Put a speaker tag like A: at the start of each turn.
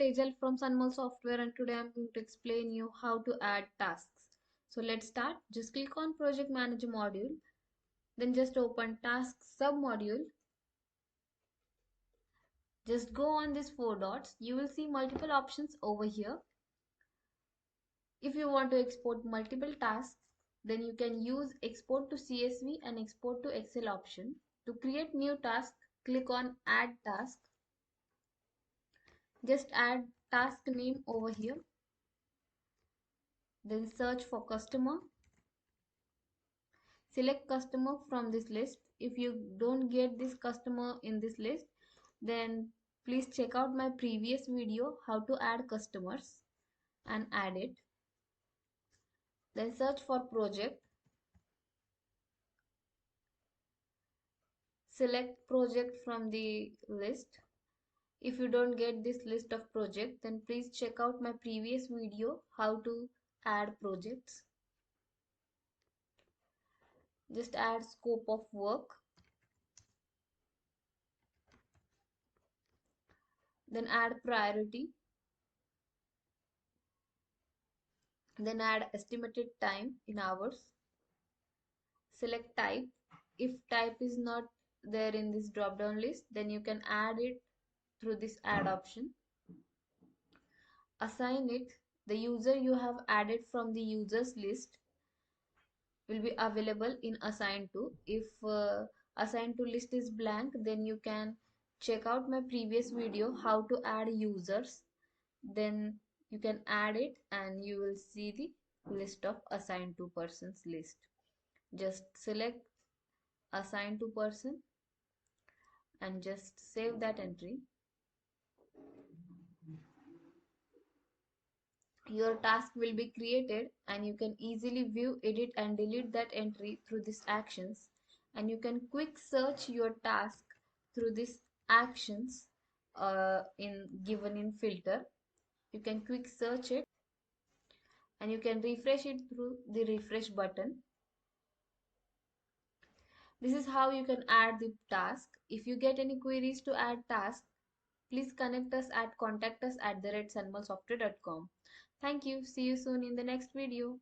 A: Tejal from Sunmol Software, and today I'm going to explain you how to add tasks. So let's start. Just click on Project Manager module, then just open Tasks submodule. Just go on these four dots. You will see multiple options over here. If you want to export multiple tasks, then you can use Export to CSV and Export to Excel option. To create new task, click on Add Task. Just add task name over here. Then search for customer. Select customer from this list. If you don't get this customer in this list, then please check out my previous video how to add customers and add it. Then search for project. Select project from the list. If you don't get this list of projects, then please check out my previous video how to add projects. Just add scope of work. Then add priority. Then add estimated time in hours. Select type. If type is not there in this drop down list, then you can add it through this add option. Assign it. The user you have added from the users list will be available in assign to. If assign to list is blank, then you can check out my previous video how to add users. Then you can add it and you will see the list of assigned to persons list. Just select assign to person and just save that entry. Your task will be created and you can easily view, edit and delete that entry through these actions, and you can quick search your task through these actions in given in filter. You can quick search it and you can refresh it through the refresh button. This is how you can add the task. If you get any queries to add task, please connect us at contact us@sunmolsoftware.com. Thank you. See you soon in the next video.